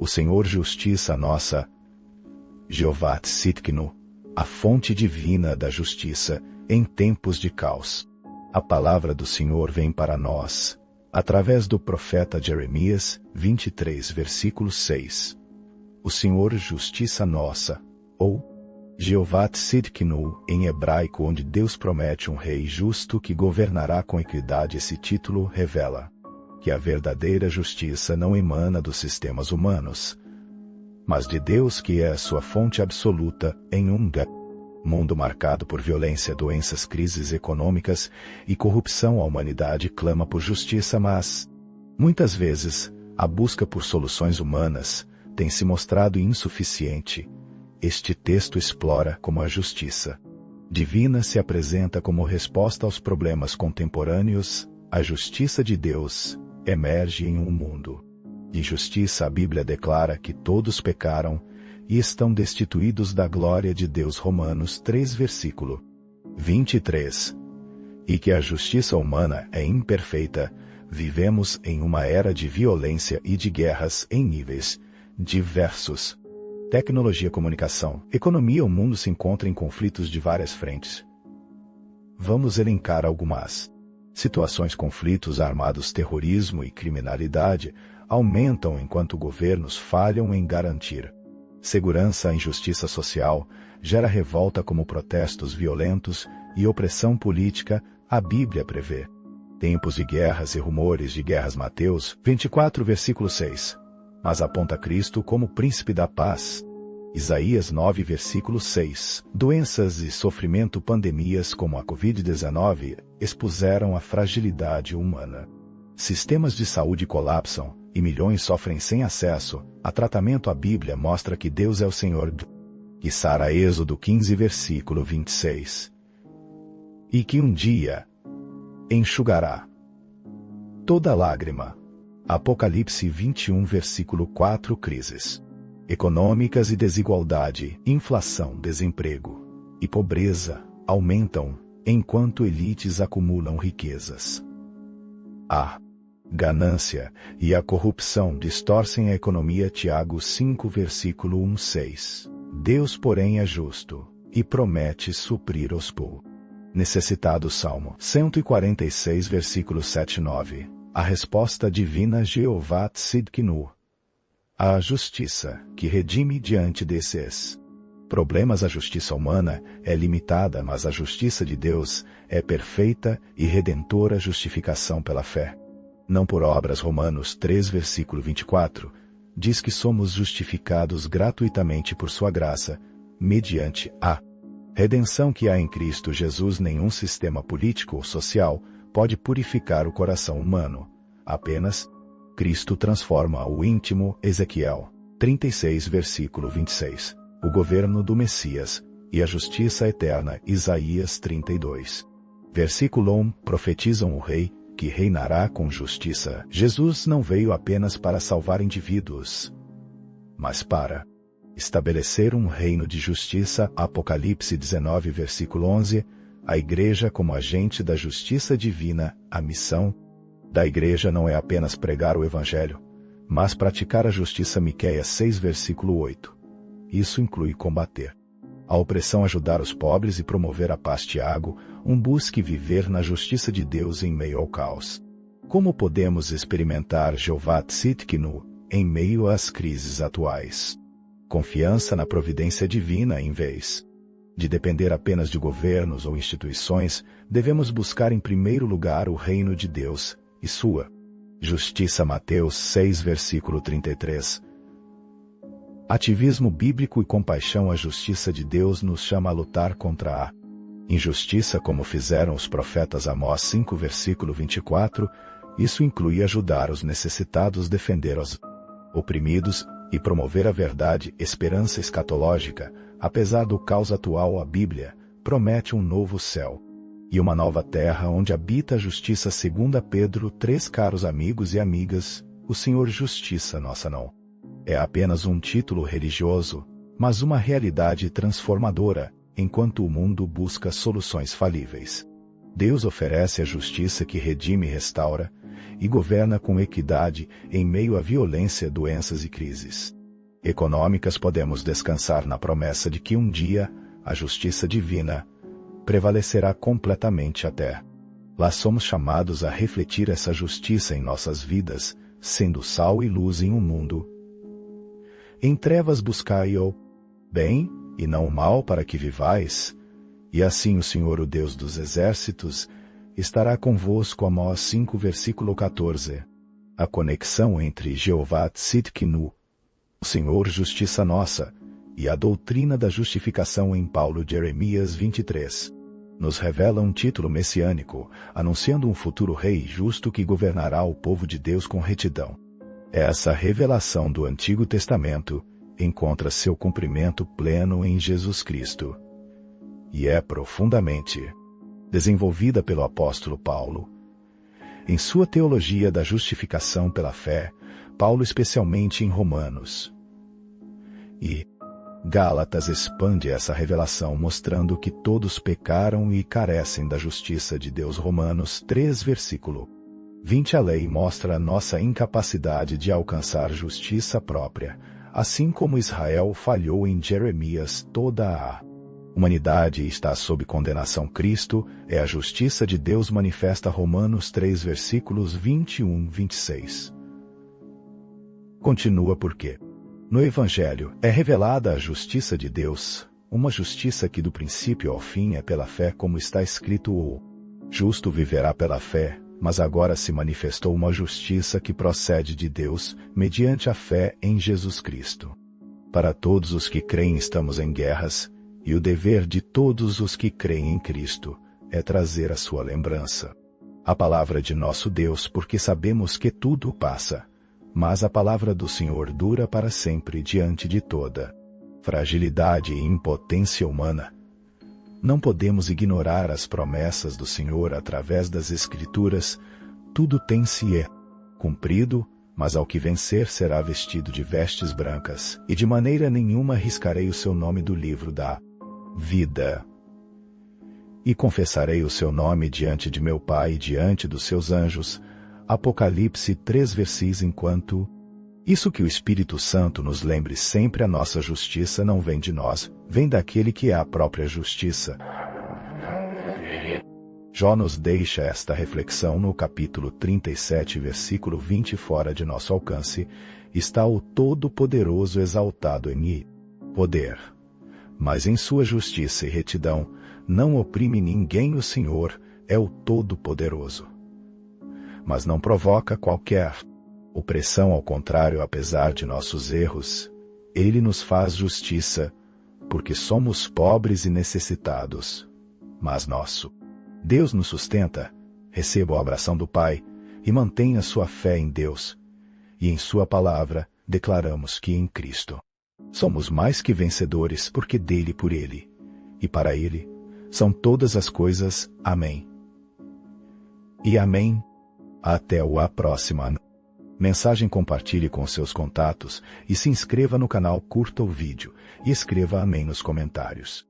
O Senhor justiça nossa, Jeová Tzidkenu, a fonte divina da justiça, em tempos de caos. A palavra do Senhor vem para nós, através do profeta Jeremias, 23, versículo 6. O Senhor justiça nossa, ou Jeová Tzidkenu, em hebraico, onde Deus promete um rei justo que governará com equidade. Esse título revela que a verdadeira justiça não emana dos sistemas humanos, mas de Deus, que é a sua fonte absoluta em um mundo marcado por violência, doenças, crises econômicas e corrupção. A humanidade clama por justiça, mas, muitas vezes, a busca por soluções humanas tem se mostrado insuficiente. Este texto explora como a justiça divina se apresenta como resposta aos problemas contemporâneos. A justiça de Deus emerge em um mundo de injustiça. A Bíblia declara que todos pecaram e estão destituídos da glória de Deus. Romanos 3, versículo 23. E que a justiça humana é imperfeita. Vivemos em uma era de violência e de guerras em níveis diversos. Tecnologia, comunicação, economia. O mundo se encontra em conflitos de várias frentes. Vamos elencar algumas situações. Conflitos armados, terrorismo e criminalidade aumentam enquanto governos falham em garantir segurança. A injustiça social gera revolta, como protestos violentos e opressão política. A Bíblia prevê tempos de guerras e rumores de guerras. Mateus 24, versículo 6. Mas aponta Cristo como príncipe da paz. Isaías 9, versículo 6. Doenças e sofrimento. Pandemias como a Covid-19 expuseram a fragilidade humana. Sistemas de saúde colapsam e milhões sofrem sem acesso a tratamento. A Bíblia mostra que Deus é o Senhor, que sara. Êxodo 15, versículo 26. E que um dia enxugará toda lágrima. Apocalipse 21, versículo 4. Crises econômicas e desigualdade, inflação, desemprego e pobreza aumentam, enquanto elites acumulam riquezas. A ganância e a corrupção distorcem a economia. Tiago 5, versículo 1-6. Deus, porém, é justo e promete suprir os necessitados. Salmo 146, versículo 7-9. A resposta divina. Jeová Tzidkenu, a justiça que redime diante desses problemas. A justiça humana é limitada, mas a justiça de Deus é perfeita e redentora. Justificação pela fé, não por obras. Romanos 3, versículo 24, diz que somos justificados gratuitamente por sua graça, mediante a redenção que há em Cristo Jesus. Nenhum sistema político ou social pode purificar o coração humano. Apenas Cristo transforma o íntimo. Ezequiel 36, versículo 26. O governo do Messias e a justiça eterna. Isaías 32, versículo 1. Profetizam o rei que reinará com justiça. Jesus não veio apenas para salvar indivíduos, mas para estabelecer um reino de justiça. Apocalipse 19, versículo 11. A igreja como agente da justiça divina. A missão da igreja não é apenas pregar o evangelho, mas praticar a justiça. Miqueias 6, versículo 8. Isso inclui combater a opressão, ajudar os pobres e promover a paz. Tiago 1. Busque viver na justiça de Deus em meio ao caos. Como podemos experimentar Jeová Tzidkenu em meio às crises atuais? Confiança na providência divina. Em vez de depender apenas de governos ou instituições, devemos buscar em primeiro lugar o reino de Deus e sua justiça. Mateus 6, versículo 33. Ativismo bíblico e compaixão. A justiça de Deus nos chama a lutar contra a injustiça, como fizeram os profetas. Amós 5, versículo 24. Isso inclui ajudar os necessitados, defender os oprimidos e promover a verdade. Esperança escatológica. Apesar do caos atual, a Bíblia promete um novo céu e uma nova terra onde habita a justiça. 2 Pedro 3. Caros amigos e amigas, o Senhor Justiça nossa não é apenas um título religioso, mas uma realidade transformadora, enquanto o mundo busca soluções falíveis. Deus oferece a justiça que redime e restaura, e governa com equidade em meio à violência, doenças e crises econômicas. Podemos descansar na promessa de que um dia a justiça divina prevalecerá completamente até lá. Somos chamados a refletir essa justiça em nossas vidas, sendo sal e luz em um mundo em trevas. Buscai o bem e não o mal, para que vivais, e assim o Senhor, o Deus dos exércitos, estará convosco. Amós 5, versículo 14. A conexão entre Jeová Tzidkenu, o Senhor justiça nossa, e a doutrina da justificação em Paulo. Jeremias 23. Nos revela um título messiânico, anunciando um futuro rei justo que governará o povo de Deus com retidão. Essa revelação do Antigo Testamento encontra seu cumprimento pleno em Jesus Cristo, e é profundamente desenvolvida pelo apóstolo Paulo. Em sua teologia da justificação pela fé, Paulo, especialmente em Romanos e Gálatas, expande essa revelação, mostrando que todos pecaram e carecem da justiça de Deus. Romanos 3, versículo 20. A lei mostra a nossa incapacidade de alcançar justiça própria, assim como Israel falhou em Jeremias. Toda a humanidade está sob condenação. Cristo é a justiça de Deus manifesta. Romanos 3, versículos 21 e 26. Continua porque no Evangelho é revelada a justiça de Deus, uma justiça que do princípio ao fim é pela fé, como está escrito: o justo viverá pela fé. Mas agora se manifestou uma justiça que procede de Deus, mediante a fé em Jesus Cristo. Para todos os que creem estamos em guerras, e o dever de todos os que creem em Cristo é trazer a sua lembrança a palavra de nosso Deus, porque sabemos que tudo passa, mas a palavra do Senhor dura para sempre. Diante de toda fragilidade e impotência humana, não podemos ignorar as promessas do Senhor através das Escrituras. Tudo tem se cumprido, mas ao que vencer será vestido de vestes brancas, e de maneira nenhuma riscarei o seu nome do livro da vida. E confessarei o seu nome diante de meu Pai e diante dos seus anjos. Apocalipse 3, versículos. Enquanto isso, que o Espírito Santo nos lembre sempre: a nossa justiça não vem de nós, vem daquele que é a própria justiça. Jó nos deixa esta reflexão no capítulo 37, versículo 20. Fora de nosso alcance está o Todo-Poderoso exaltado em poder, mas em sua justiça e retidão não oprime ninguém. O Senhor é o Todo-Poderoso, mas não provoca qualquer opressão. Ao contrário, apesar de nossos erros, Ele nos faz justiça, porque somos pobres e necessitados. Mas nosso Deus nos sustenta. Receba a oração do Pai e mantenha sua fé em Deus. E em sua palavra declaramos que em Cristo somos mais que vencedores, porque dele, por ele e para ele são todas as coisas. Amém. E amém. Até a próxima mensagem. Compartilhe com seus contatos e se inscreva no canal, curta o vídeo e escreva amém nos comentários.